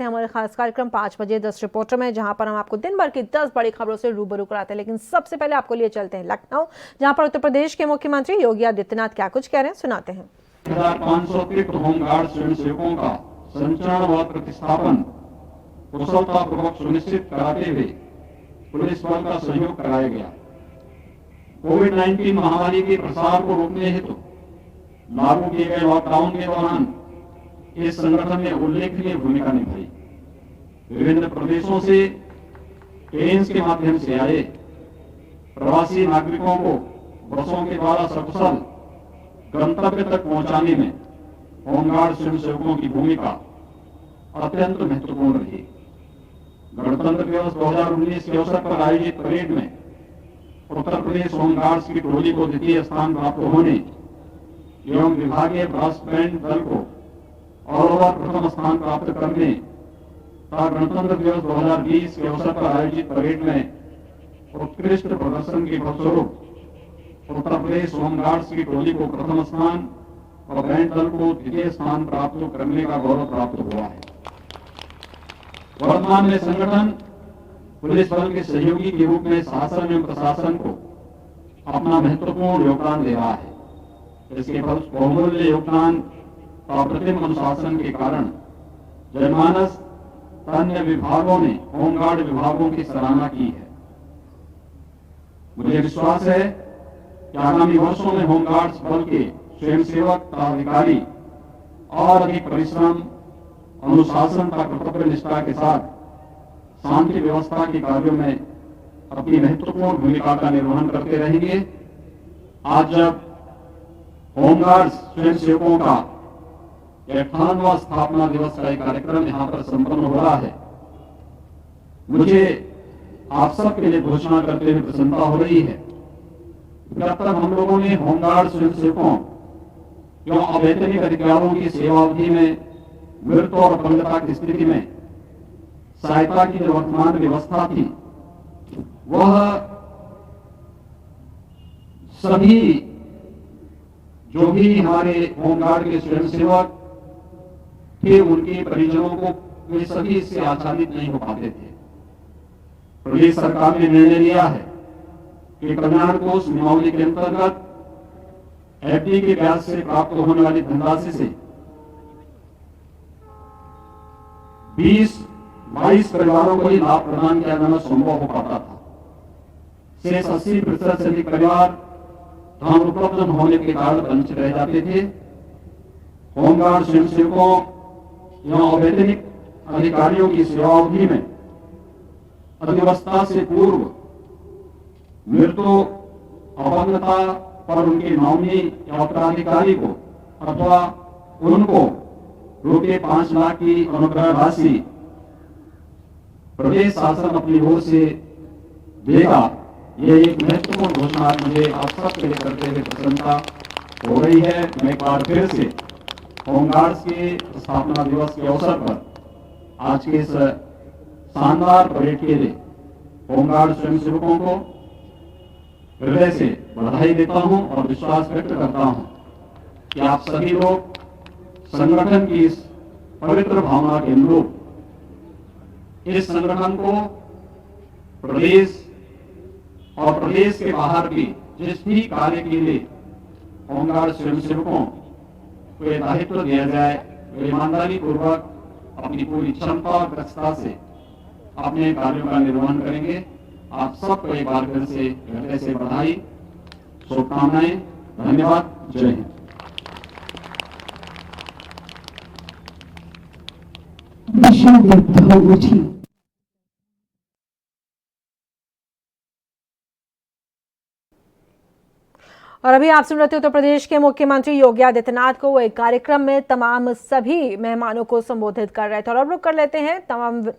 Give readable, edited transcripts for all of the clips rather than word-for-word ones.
हमारे खास कार्यक्रम 5 बजे 10 रिपोर्टर में, जहां पर हम आपको दिन भर की 10 बड़ी खबरों से रूबरू कराते हैं। लेकिन सबसे पहले आपको लिए चलते हैं लखनऊ, जहां पर उत्तर प्रदेश के मुख्यमंत्री योगी आदित्यनाथ क्या कुछ कह रहे हैं, सुनाते हैं। 1500 अतिरिक्त होमगार्ड स्वयंसेवकों का संचरण व प्रतिस्थापन कुशलतापूर्वक सुनिश्चित कराते हुए पुलिस बल का सहयोग कराया गया। कोविड-19 महामारी के प्रसार को रोकने हेतु लागू किए गए लॉकडाउन के दौरान इस संगठन ने उल्लेखनीय भूमिका निभाई। विभिन्न प्रदेशों से ट्रेन के माध्यम से आए प्रवासी नागरिकों को बसों के द्वारा सकुशल गंतव्य तक पहुंचाने में होमगार्ड स्वयंसेवकों की भूमिका अत्यंत महत्वपूर्ण रही। गणतंत्र दिवस 2019 के अवसर पर आयोजित परेड में उत्तर प्रदेश होमगार्ड्स की टोली को द्वितीय स्थान प्राप्त होने एवं विभागीय ब्रास बैंड दल को ऑल ओवर प्रथम स्थान प्राप्त करने तथा गणतंत्र दिवस 2020 के अवसर पर आयोजित परेड में उत्कृष्ट प्रदर्शन के फलस्वरूप उत्तर प्रदेश होमगार्ड्स की टोली को प्रथम स्थान और बैंड दल को द्वितीय स्थान प्राप्त करने का गौरव प्राप्त हुआ है। वर्तमान में संगठन पुलिस बल के सहयोगी के रूप में शासन एवं प्रशासन को अपना महत्वपूर्ण योगदान दे रहा है। इसके बहुमूल्य योगदान और अप्रतिम अनुशासन के कारण जनमानस अन्य विभागों ने होमगार्ड विभागों की सराहना की है। मुझे विश्वास है कि आगामी वर्षों में होमगार्ड्स बल के स्वयंसेवक तथा अधिकारी और अधिक परिश्रम, अनुशासन तथा कर्तव्य निष्ठा के साथ शांति व्यवस्था के कार्यों में अपनी महत्वपूर्ण भूमिका का निर्वहन करते रहेंगे। आज जब होमगार्ड्स स्वयंसेवकों का 58वां स्थापना दिवस का एक कार्यक्रम यहां पर संपन्न हो रहा है, मुझे आप सबके लिए घोषणा करते हुए प्रसन्नता हो रही है। जब तक हम लोगों ने होमगार्ड स्वयंसेवकों एवं अवैतनिक अधिकारियों की सेवा अवधि में मृत्यु और अपंगता की स्थिति में सहायता की जो वर्तमान व्यवस्था थी, वह सभी जो भी हमारे होमगार्ड के स्वयंसेवक थे, उनके परिजनों को वे सभी इससे आच्छादित नहीं हो पाते थे। प्रदेश सरकार ने निर्णय लिया है कि कल्याण कोष नियमावली के अंतर्गत एफडी के ब्याज से प्राप्त होने वाली धनराशि से 20-22 परिवारों को ही लाभ प्रदान किया जाना संभव हो पाता था। शेष 80% से अधिक परिवार धन उपलब्ध न होने के कारण वंचित रह जाते थे। होमगार्ड स्वयंसेवकों एवं अवैतनिक अधिकारियों की सेवावधि में अधिवस्था से पूर्व मृत्यु, अपंगता पर उनके नॉमिनी या उत्तराधिकारी को अथवा उनको ₹5 लाख की अनुग्रह राशि प्रदेश शासन अपनी ओर से देगा। यह एक महत्वपूर्ण घोषणा मुझे आप सबके लिए करते हुए प्रसन्नता हो रही है। मैं एक बार फिर से होमगार्ड्स के स्थापना दिवस के अवसर पर आज के इस शानदार परेड के लिए होमगार्ड स्वयंसेवकों को हृदय से बधाई देता हूं और विश्वास व्यक्त करता हूं कि आप सभी लोग संगठन की इस पवित्र भावना के अनुरूप इस संगठन को प्रदेश और प्रदेश के बाहर भी जिस भी कार्य के लिए होमगार्ड स्वयंसेवकों को यह दायित्व दिया जाए, वे ईमानदारी पूर्वक अपनी पूरी क्षमता और दक्षता से अपने कार्यों का निर्वहन करेंगे। आप सबको एक बार फिर से हृदय से बधाई, शुभकामनाएं, धन्यवाद, जय हिंद। और अभी आप सुन रहे थे उत्तर प्रदेश के मुख्यमंत्री योगी आदित्यनाथ को, वो एक कार्यक्रम में तमाम सभी मेहमानों को संबोधित कर रहे थे। और अब रुक कर लेते हैं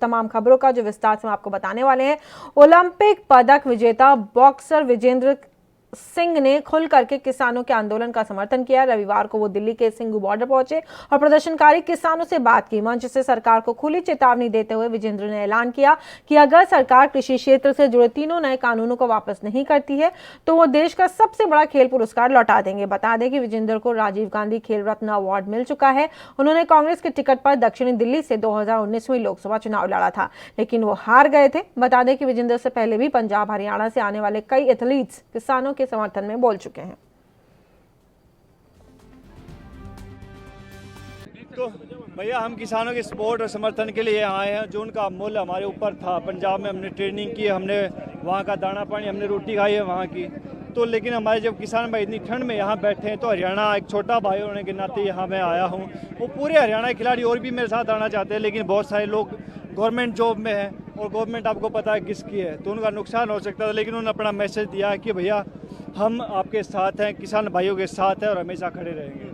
तमाम खबरों का जो विस्तार से हम आपको बताने वाले हैं। ओलंपिक पदक विजेता बॉक्सर विजेंद्र सिंह ने खुल करके किसानों के आंदोलन का समर्थन किया। रविवार को वो दिल्ली के सिंघू बॉर्डर पहुंचे और प्रदर्शनकारी किसानों से बात की। मंच से सरकार को खुली चेतावनी देते हुए विजेंद्र ने ऐलान किया कि अगर सरकार कृषि क्षेत्र से जुड़े 3 नए कानूनों को वापस नहीं करती है तो वो देश का सबसे बड़ा खेल पुरस्कार लौटा देंगे। बता दें कि विजेंद्र को राजीव गांधी खेल रत्न अवार्ड मिल चुका है। उन्होंने कांग्रेस के टिकट पर दक्षिणी दिल्ली से 2019 में लोकसभा चुनाव लड़ा था, लेकिन वो हार गए थे। बता दें कि विजेंद्र से पहले भी पंजाब हरियाणा से आने वाले कई एथलीट्स किसानों के समर्थन में बोल चुके हैं। तो भैया हम किसानों के सपोर्ट और समर्थन के लिए यहाँ आए हैं। जो उनका मूल्य हमारे ऊपर था, पंजाब में हमने ट्रेनिंग की, हमने वहाँ का दाना पानी, हमने रोटी खाई है वहाँ की। तो लेकिन हमारे जब किसान भाई इतनी ठंड में यहाँ बैठे हैं, तो हरियाणा एक छोटा भाई होने के नाते यहाँ मैं आया हूँ। वो पूरे हरियाणा के खिलाड़ी और भी मेरे साथ आना चाहते हैं, लेकिन बहुत सारे लोग गवर्नमेंट जॉब में हैं और गवर्नमेंट आपको पता है किसकी है, तो उनका नुकसान हो सकता है। लेकिन उन्होंने अपना मैसेज दिया कि भैया हम आपके साथ हैं, किसान भाइयों के साथ हैं और हमेशा खड़े रहेंगे।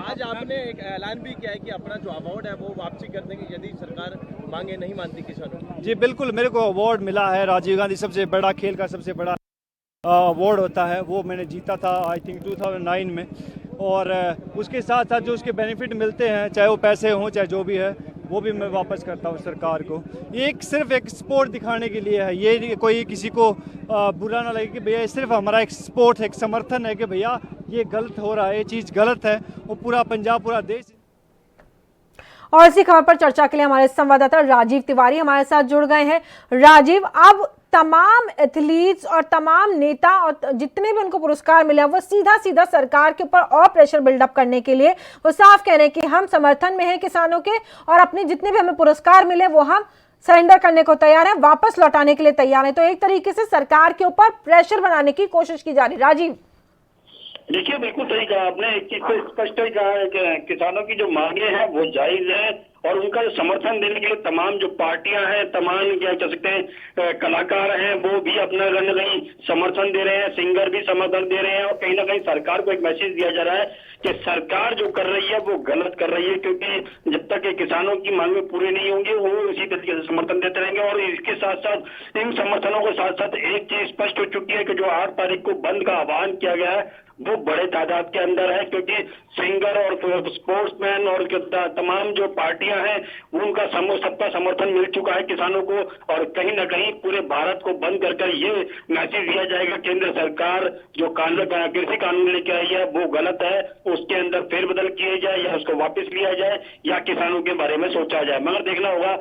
आज आपने एक ऐलान भी किया है कि अपना जो अवार्ड है वो वापसी कर देंगे यदि सरकार मांगे नहीं मानती किसानों की। जी बिल्कुल, मेरे को अवार्ड मिला है राजीव गांधी सबसे बड़ा खेल का सबसे बड़ा अवार्ड होता है, वो मैंने जीता था आई थिंक 2009 में। और उसके साथ साथ जो उसके बेनिफिट मिलते हैं, चाहे वो पैसे हों चाहे जो भी है, वो भी मैं वापस करता हूँ सरकार को। ये सिर्फ एक स्पोर्ट दिखाने के लिए है, ये कोई किसी को बुरा ना लगे कि भैया ये सिर्फ हमारा एक स्पोर्ट है, एक समर्थन है कि भैया ये गलत हो रहा है, ये चीज़ गलत है। वो पूरा पंजाब, पूरा देश। और इसी खबर पर चर्चा के लिए हमारे संवाददाता राजीव तिवारी हमारे साथ जुड़ गए हैं। राजीव, अब तमाम एथलीट्स और तमाम नेता और जितने भी उनको पुरस्कार मिले वो सीधा सीधा सरकार के ऊपर और प्रेशर बिल्डअप करने के लिए वो साफ कह रहे हैं कि हम समर्थन में हैं किसानों के और अपने जितने भी हमें पुरस्कार मिले वो हम सरेंडर करने को तैयार हैं, वापस लौटाने के लिए तैयार हैं। तो एक तरीके से सरकार के ऊपर प्रेशर बनाने की कोशिश की जा रही। राजीव, देखिए बिल्कुल सही कहा आपने, एक चीज तो स्पष्ट ही कहा है कि किसानों की जो मांगे हैं वो जायज है और उनका जो समर्थन देने के लिए तमाम जो पार्टियां हैं, तमाम क्या कह सकते हैं कलाकार हैं, वो भी अपना कहीं न कहीं समर्थन दे रहे हैं, सिंगर भी समर्थन दे रहे हैं। और कहीं ना कहीं सरकार को एक मैसेज दिया जा रहा है कि सरकार जो कर रही है वो गलत कर रही है, क्योंकि जब तक ये किसानों की मांगे पूरी नहीं होंगी वो इसी तरीके से समर्थन देते रहेंगे। और इसके साथ साथ इन समर्थनों के साथ साथ एक चीज स्पष्ट हो चुकी है कि जो 8 तारीख को बंद का आह्वान किया गया है वो बड़े तादाद के अंदर है, क्योंकि सिंगर और स्पोर्ट्समैन और तमाम जो पार्टियां हैं उनका सबका समर्थन मिल चुका है किसानों को। और कहीं ना कहीं पूरे भारत को बंद कर ये मैसेज दिया जाएगा केंद्र सरकार जो कृषि कानून लेके आई है वो गलत है, उसके अंदर फेरबदल किए जाए या उसको वापस लिया जाए या किसानों के बारे में सोचा जाए। मगर देखना होगा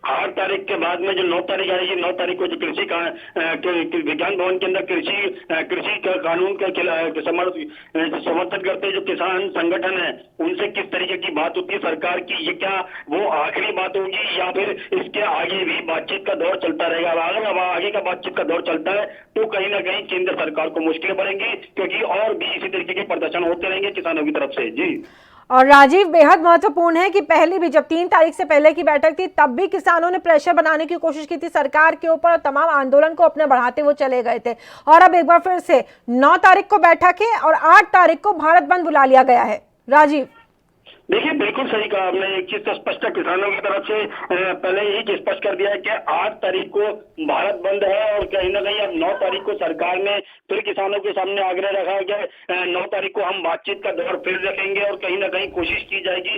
8 तारीख के बाद में जो 9 तारीख आएगी, 9 तारीख को जो विज्ञान भवन के अंदर कृषि कानून का समर्थन करते जो किसान संगठन है उनसे किस तरीके की बात होती है सरकार की, ये क्या वो आखिरी बात होगी या फिर इसके आगे भी बातचीत का दौर चलता रहेगा। अगर आगे का बातचीत का दौर चलता है तो कहीं ना कहीं केंद्र सरकार को मुश्किलें पड़ेंगी, क्योंकि और भी इसी तरीके के प्रदर्शन होते रहेंगे किसानों की तरफ से। जी और राजीव, बेहद महत्वपूर्ण है कि पहले भी जब 3 तारीख से पहले की बैठक थी तब भी किसानों ने प्रेशर बनाने की कोशिश की थी सरकार के ऊपर और तमाम आंदोलन को अपने बढ़ाते वो चले गए थे। और अब एक बार फिर से 9 तारीख को बैठक है और 8 तारीख को भारत बंद बुला लिया गया है। राजीव, देखिए बिल्कुल सही कहा आपने, एक चीज तो स्पष्ट है किसानों की तरफ से पहले ही स्पष्ट कर दिया है कि 8 तारीख को भारत बंद है और कहीं ना कहीं अब 9 तारीख को सरकार ने फिर किसानों के सामने आग्रह रखा है कि 9 तारीख को हम बातचीत का दौर फिर रखेंगे और कहीं ना कहीं कोशिश की जाएगी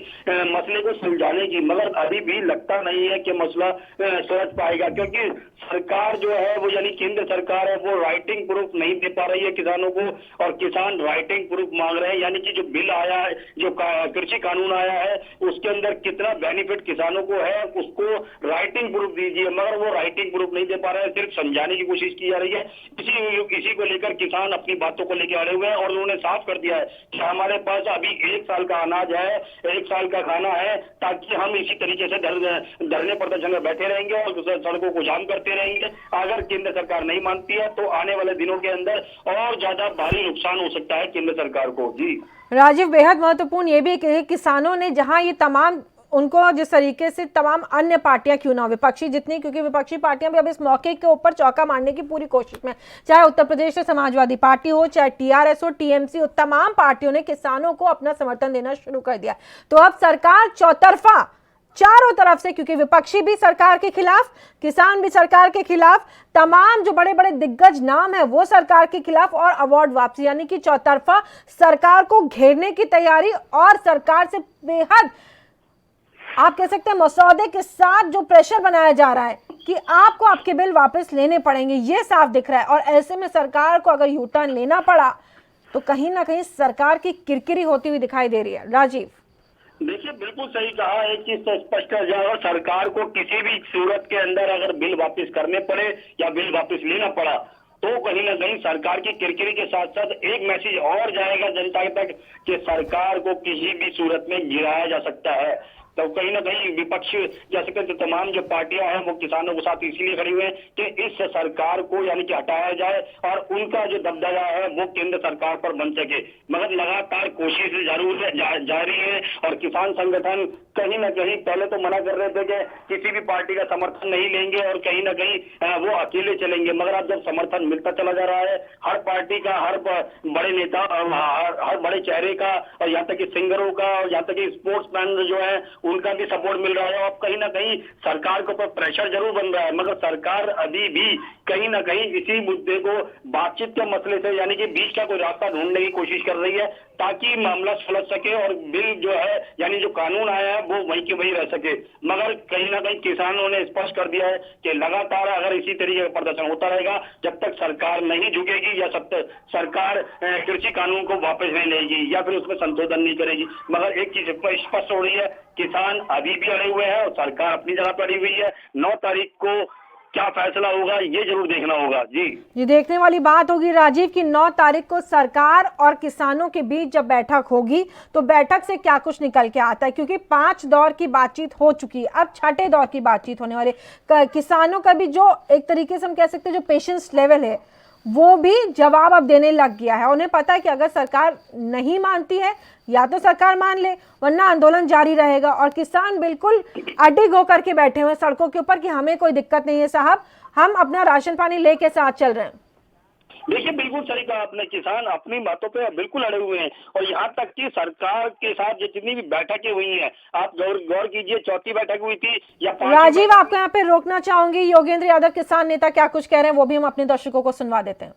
मसले को सुलझाने की। मगर अभी भी लगता नहीं है कि मसला सुलझ पाएगा, क्योंकि सरकार जो है वो यानी केंद्र सरकार है वो राइटिंग प्रूफ नहीं दे पा रही है किसानों को और किसान राइटिंग प्रूफ मांग रहे हैं। यानी कि जो बिल आया है, जो कृषि कानून आया है उसके अंदर कितना बेनिफिट किसानों को है उसको राइटिंग प्रूफ दीजिए, मगर वो राइटिंग प्रूफ नहीं दे पा रहे हैं, सिर्फ समझाने की कोशिश की जा रही है। इसी को लेकर किसान अपनी बातों को लेकर अड़े हुए हैं और उन्होंने साफ कर दिया है कि हमारे पास अभी 1 साल का अनाज है, 1 साल का खाना है, ताकि हम इसी तरीके से धरने प्रदर्शन में बैठे रहेंगे और सड़कों को जाम करते रहेंगे। अगर केंद्र सरकार नहीं मानती है तो आने वाले दिनों के अंदर और ज्यादा भारी नुकसान हो सकता है केंद्र सरकार को। जी राजीव, बेहद महत्वपूर्ण ये भी कि किसानों ने जहां ये तमाम उनको जिस तरीके से तमाम अन्य पार्टियां क्यों ना विपक्षी जितनी, क्योंकि विपक्षी पार्टियां भी अब इस मौके के ऊपर चौका मारने की पूरी कोशिश में, चाहे उत्तर प्रदेश से समाजवादी पार्टी हो, चाहे टीआरएस हो, टीएमसी हो, तमाम पार्टियों ने किसानों को अपना समर्थन देना शुरू कर दिया। तो अब सरकार चारों तरफ से, क्योंकि विपक्षी भी सरकार के खिलाफ, किसान भी सरकार के खिलाफ, तमाम जो बड़े बड़े दिग्गज नाम है वो सरकार के खिलाफ, और अवार्ड वापसी, यानी कि चौतरफा सरकार को घेरने की तैयारी और सरकार से बेहद आप कह सकते हैं मसौदे के साथ जो प्रेशर बनाया जा रहा है कि आपको आपके बिल वापस लेने पड़ेंगे, ये साफ दिख रहा है। और ऐसे में सरकार को अगर यू टर्न लेना पड़ा तो कहीं ना कहीं सरकार की किरकिरी होती हुई दिखाई दे रही है। राजीव, देखिए बिल्कुल सही कहा, एक चीज तो स्पष्ट है, अगर सरकार को किसी भी सूरत के अंदर अगर बिल वापस करने पड़े या बिल वापस लेना पड़ा तो कहीं ना कहीं सरकार की किरकिरी के साथ साथ एक मैसेज और जाएगा जनता तक कि सरकार को किसी भी सूरत में गिराया जा सकता है। तो कहीं ना कहीं विपक्ष जैसे कि तमाम जो पार्टियां हैं वो किसानों के साथ इसलिए खड़ी हुई हैं कि इस सरकार को यानी कि हटाया जाए और उनका जो दबदबा है वो केंद्र सरकार पर बन सके। मगर लगातार कोशिश जरूर जारी है और किसान संगठन कहीं ना कहीं पहले तो मना कर रहे थे कि किसी भी पार्टी का समर्थन नहीं लेंगे और कहीं ना कहीं वो अकेले चलेंगे, मगर अब जब समर्थन मिलता चला जा रहा है हर पार्टी का, हर बड़े नेता, हर बड़े चेहरे का, और यहाँ तक कि सिंगरों का, और यहाँ तक कि स्पोर्ट्समैन जो है उनका भी सपोर्ट मिल रहा है। अब कहीं ना कहीं सरकार के ऊपर प्रेशर जरूर बन रहा है, मगर सरकार अभी भी कहीं ना कहीं इसी मुद्दे को बातचीत के मसले से यानी कि बीच का कोई रास्ता ढूंढने की कोशिश कर रही है ताकि मामला सुलझ सके और बिल जो है यानी जो कानून आया है वो वहीं के वहीं रह सके। मगर कहीं ना कहीं किसानों ने स्पष्ट कर दिया है कि लगातार अगर इसी तरीके का प्रदर्शन होता रहेगा जब तक सरकार नहीं झुकेगी या सरकार कृषि कानून को वापस नहीं लेगी या फिर उसमें संशोधन नहीं करेगी। मगर एक चीज स्पष्ट हो रही है, किसान अभी भी अड़े हुए हैं और सरकार अपनी जगह पर अड़ी हुई है। 9 तारीख को क्या फैसला होगा ये जरूर देखना होगा। जी, ये देखने वाली बात होगी राजीव की 9 तारीख को सरकार और किसानों के बीच जब बैठक होगी तो बैठक से क्या कुछ निकल के आता है, क्योंकि 5 दौर की बातचीत हो चुकी है, अब 6ठे दौर की बातचीत होने वाली। किसानों का भी जो एक तरीके से हम कह सकते हैं जो पेशेंस लेवल है वो भी जवाब अब देने लग गया है। उन्हें पता है कि अगर सरकार नहीं मानती है या तो सरकार मान ले वरना आंदोलन जारी रहेगा, और किसान बिल्कुल अडिग होकर के बैठे हुए सड़कों के ऊपर कि हमें कोई दिक्कत नहीं है साहब, हम अपना राशन पानी लेके साथ चल रहे हैं। देखिए बिल्कुल सही कहा आपने, किसान अपनी बातों पे बिल्कुल अड़े हुए हैं और यहाँ तक कि सरकार के साथ जितनी भी बैठकें हुई हैं, आप गौर कीजिए, चौथी बैठक हुई थी या राजीव आपको यहाँ पे रोकना चाहूंगी, योगेंद्र यादव किसान नेता क्या कुछ कह रहे हैं वो भी हम अपने दर्शकों को सुनवा देते हैं।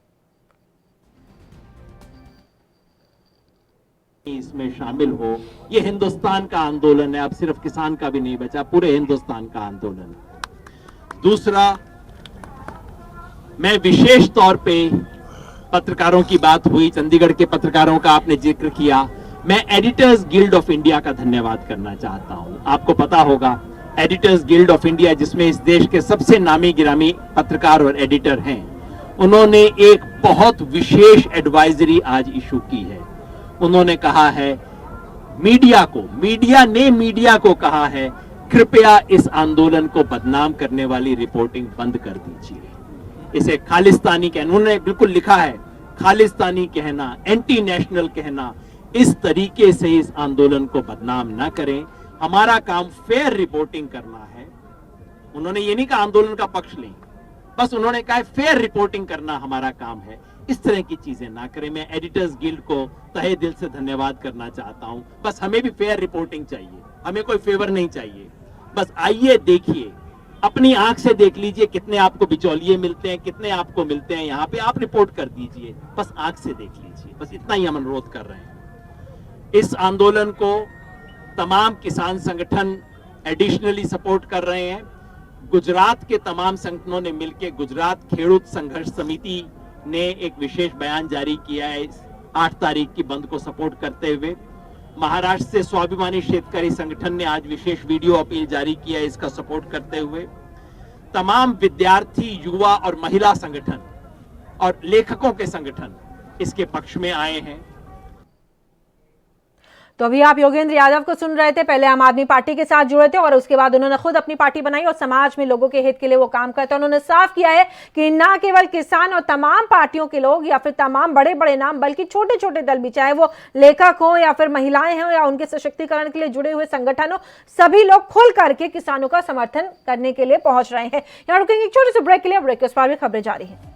इसमें शामिल हो, ये हिंदुस्तान का आंदोलन है, अब सिर्फ किसान का भी नहीं बचा, पूरे हिंदुस्तान का आंदोलन। दूसरा, मैं विशेष तौर पे पत्रकारों की बात हुई, चंडीगढ़ के पत्रकारों का आपने जिक्र किया, मैं एडिटर्स गिल्ड ऑफ इंडिया का धन्यवाद करना चाहता हूं। आपको पता होगा एडिटर्स गिल्ड ऑफ इंडिया, जिसमें इस देश के सबसे नामी गिरामी पत्रकार और एडिटर हैं, उन्होंने एक बहुत विशेष एडवाइजरी आज इशू की है। उन्होंने कहा है मीडिया को कहा है कृपया इस आंदोलन को बदनाम करने वाली रिपोर्टिंग बंद कर दीजिए। इसे खालिस्तानी कहना, उन्होंने बिल्कुल लिखा है खालिस्तानी कहना, एंटी नेशनल कहना, इस तरीके से इस आंदोलन को बदनाम ना करें। हमारा काम फेयर रिपोर्टिंग करना है। उन्होंने ये नहीं कहा आंदोलन का पक्ष लें, बस उन्होंने कहा फेयर रिपोर्टिंग करना हमारा काम है, इस तरह की चीजें ना करें। मैं एडिटर्स गिल्ड को तहे दिल से धन्यवाद करना चाहता हूं। बस हमें भी फेयर रिपोर्टिंग चाहिए, हमें कोई फेवर नहीं चाहिए। बस आइए देखिए, अपनी आंख से देख लीजिए कितने आपको बिचौलिए मिलते हैं, कितने आपको मिलते हैं, यहाँ पे आप रिपोर्ट कर दीजिए, बस आंख से देख लीजिए। बस इतना ही हम अनुरोध कर रहे हैं। इस आंदोलन को तमाम किसान संगठन एडिशनली सपोर्ट कर रहे हैं। गुजरात के तमाम संगठनों ने मिलकर गुजरात खेडूत संघर्ष समिति ने एक विशेष बयान जारी किया है 8 तारीख की बंद को सपोर्ट करते हुए। महाराष्ट्र से स्वाभिमानी शेतकरी संगठन ने आज विशेष वीडियो अपील जारी किया है इसका सपोर्ट करते हुए। तमाम विद्यार्थी, युवा और महिला संगठन और लेखकों के संगठन इसके पक्ष में आए हैं। तो अभी आप योगेंद्र यादव को सुन रहे थे, पहले आम आदमी पार्टी के साथ जुड़े थे और उसके बाद उन्होंने खुद अपनी पार्टी बनाई और समाज में लोगों के हित के लिए वो काम करते हैं। उन्होंने साफ किया है कि ना केवल किसान और तमाम पार्टियों के लोग या फिर तमाम बड़े बड़े नाम, बल्कि छोटे छोटे दल भी, चाहे वो लेखक हो या फिर महिलाएं हो या उनके सशक्तिकरण के लिए जुड़े हुए संगठन हो, सभी लोग खुल करके किसानों का समर्थन करने के लिए पहुंच रहे हैं। यहाँ रुकेंगे एक छोटे से ब्रेक के लिए, ब्रेक के उस पार भी खबरें जारी है।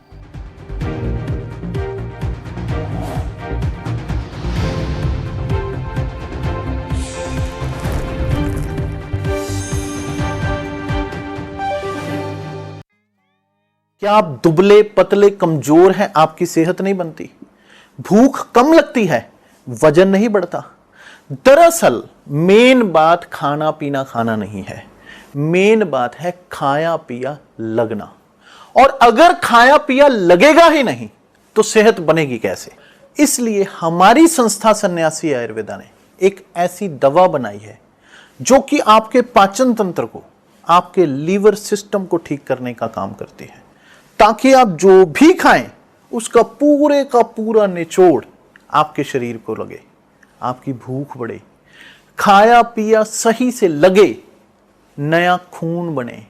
क्या आप दुबले पतले कमजोर हैं, आपकी सेहत नहीं बनती? भूख कम लगती है, वजन नहीं बढ़ता? दरअसल मेन बात खाना पीना खाना नहीं है, मेन बात है खाया पिया लगना। और अगर खाया पिया लगेगा ही नहीं तो सेहत बनेगी कैसे? इसलिए हमारी संस्था सन्यासी आयुर्वेदा ने एक ऐसी दवा बनाई है जो कि आपके पाचन तंत्र को, आपके लीवर सिस्टम को ठीक करने का काम करती है, ताकि आप जो भी खाएं उसका पूरे का पूरा निचोड़ आपके शरीर को लगे, आपकी भूख बढ़े, खाया पिया सही से लगे, नया खून बने,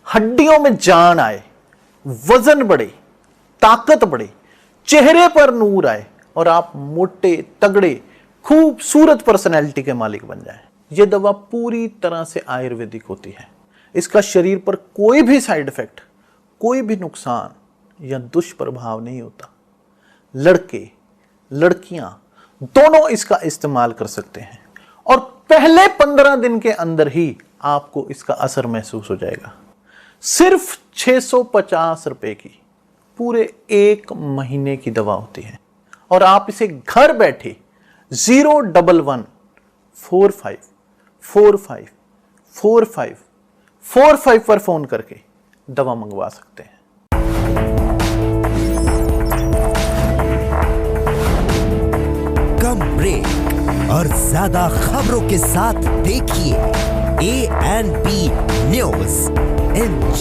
हड्डियों में जान आए, वजन बढ़े, ताकत बढ़े, चेहरे पर नूर आए और आप मोटे तगड़े खूबसूरत पर्सनैलिटी के मालिक बन जाएं। यह दवा पूरी तरह से आयुर्वेदिक होती है। इसका शरीर पर कोई भी साइड इफेक्ट, कोई भी नुकसान या दुष्प्रभाव नहीं होता। लड़के लड़कियां दोनों इसका इस्तेमाल कर सकते हैं और पहले 15 दिन के अंदर ही आपको इसका असर महसूस हो जाएगा। सिर्फ 650 रुपए की पूरे 1 महीने की दवा होती है और आप इसे घर बैठे 01145454545 पर फोन करके दवा मंगवा सकते हैं। कम ब्रेक और ज्यादा खबरों के साथ देखिए ANP न्यूज इंच।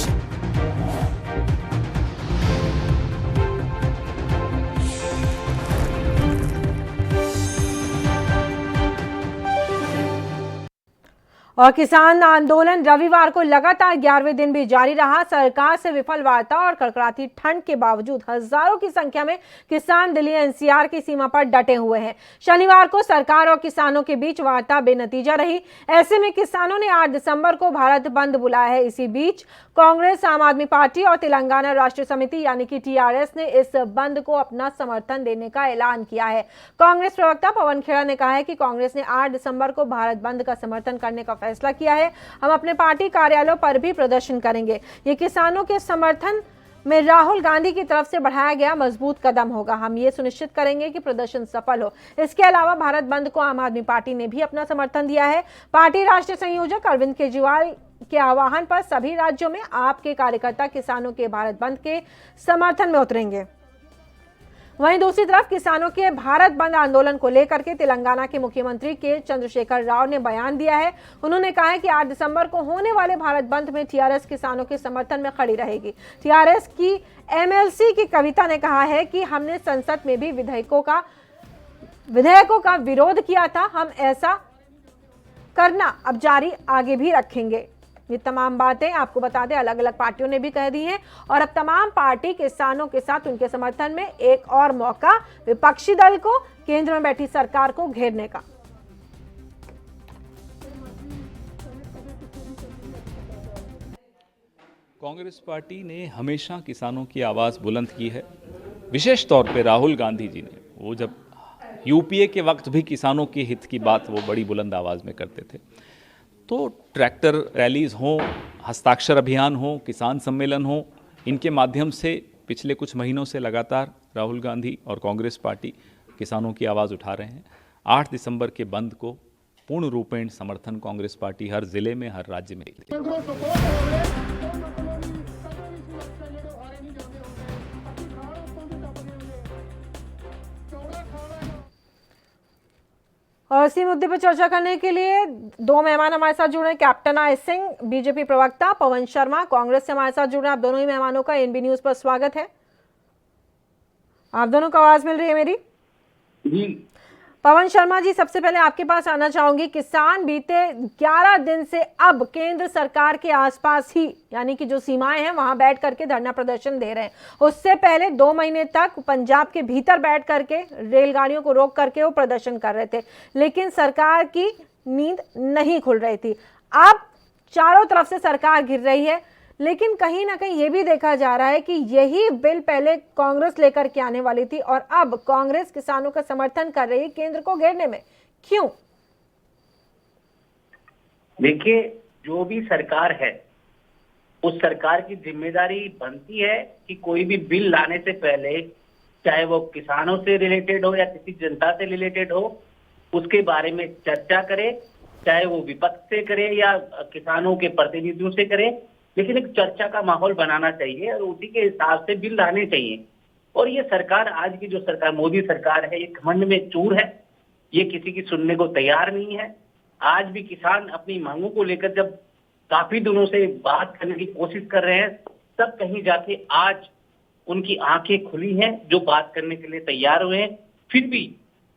और किसान आंदोलन रविवार को लगातार 11वें दिन भी जारी रहा। सरकार से विफल वार्ता और कड़कड़ाती ठंड के बावजूद हजारों की संख्या में किसान दिल्ली NCR की सीमा पर डटे हुए हैं। शनिवार को सरकार और किसानों के बीच वार्ता बेनतीजा रही। ऐसे में किसानों ने 8 दिसंबर को भारत बंद बुलाया है। इसी बीच कांग्रेस, आम आदमी पार्टी और तेलंगाना राष्ट्र समिति यानी कि TRS ने इस बंद को अपना समर्थन देने का ऐलान किया है। कांग्रेस प्रवक्ता पवन खेड़ा ने कहा है कि कांग्रेस ने 8 दिसंबर को भारत बंद का समर्थन करने का फैसला किया है। हम अपने पार्टी कार्यालयों पर भी प्रदर्शन करेंगे। ये किसानों के समर्थन में राहुल गांधी की तरफ से बढ़ाया गया मजबूत कदम होगा। हम ये सुनिश्चित करेंगे कि प्रदर्शन सफल हो। इसके अलावा भारत बंद को आम आदमी पार्टी ने भी अपना समर्थन दिया है। पार्टी राष्ट्रीय संयोजक अरविंद केजरीवाल के आह्वान पर सभी राज्यों में आपके कार्यकर्ता किसानों के भारत बंद के समर्थन में उतरेंगे। वहीं दूसरी तरफ किसानों के भारत बंद आंदोलन को लेकर के तेलंगाना के मुख्यमंत्री के चंद्रशेखर राव ने बयान दिया है। उन्होंने कहा है कि 8 दिसंबर को होने वाले भारत बंद में TRS किसानों के समर्थन में खड़ी रहेगी। TRS की MLC की कविता ने कहा है कि हमने संसद में भी विधेयकों का विरोध किया था, हम ऐसा करना अब जारी आगे भी रखेंगे। ये तमाम बातें आपको बता दें अलग अलग पार्टियों ने भी कह दी हैं और अब तमाम पार्टी किसानों के साथ उनके समर्थन में एक और मौका विपक्षी दल को केंद्र में बैठी सरकार को घेरने का। कांग्रेस पार्टी ने हमेशा किसानों की आवाज़ बुलंद की है। विशेष तौर पे राहुल गांधी जी ने, वो जब UPA के वक्त भी किसानों के हित की बात वो बड़ी बुलंद आवाज़ में करते थे। तो ट्रैक्टर रैलीज हों, हस्ताक्षर अभियान हो, किसान सम्मेलन हो, इनके माध्यम से पिछले कुछ महीनों से लगातार राहुल गांधी और कांग्रेस पार्टी किसानों की आवाज़ उठा रहे हैं। 8 दिसंबर के बंद को पूर्ण रूपेण समर्थन कांग्रेस पार्टी हर जिले में, हर राज्य में देती है। और इसी मुद्दे पर चर्चा करने के लिए 2 मेहमान हमारे साथ जुड़े हैं। कैप्टन आई सिंह, बीजेपी प्रवक्ता, पवन शर्मा, कांग्रेस से हमारे साथ जुड़े हैं। आप दोनों ही मेहमानों का NB न्यूज पर स्वागत है। आप दोनों को आवाज मिल रही है मेरी? जी। पवन शर्मा जी, सबसे पहले आपके पास आना चाहूंगी। किसान बीते 11 दिन से अब केंद्र सरकार के आसपास ही, यानी कि जो सीमाएं हैं वहां बैठ करके धरना प्रदर्शन दे रहे हैं। उससे पहले 2 महीने तक पंजाब के भीतर बैठ करके रेलगाड़ियों को रोक करके वो प्रदर्शन कर रहे थे, लेकिन सरकार की नींद नहीं खुल रही थी। अब चारों तरफ से सरकार घिर रही है, लेकिन कहीं ना कहीं ये भी देखा जा रहा है कि यही बिल पहले कांग्रेस लेकर के आने वाली थी और अब कांग्रेस किसानों का समर्थन कर रही है केंद्र को घेरने में। क्यों? देखिए, जो भी सरकार है उस सरकार की जिम्मेदारी बनती है कि कोई भी बिल लाने से पहले, चाहे वो किसानों से रिलेटेड हो या किसी जनता से रिलेटेड हो, उसके बारे में चर्चा करे, चाहे वो विपक्ष से करे या किसानों के प्रतिनिधियों से करे, लेकिन एक चर्चा का माहौल बनाना चाहिए और उसी के हिसाब से बिल लाने चाहिए। और ये सरकार, आज की जो सरकार, मोदी सरकार है, ये घमंड में चूर है, ये किसी की सुनने को तैयार नहीं है। आज भी किसान अपनी मांगों को लेकर जब काफी दिनों से बात करने की कोशिश कर रहे हैं, तब कहीं जाके आज उनकी आंखें खुली हैं, जो बात करने के लिए तैयार हुए हैं, फिर भी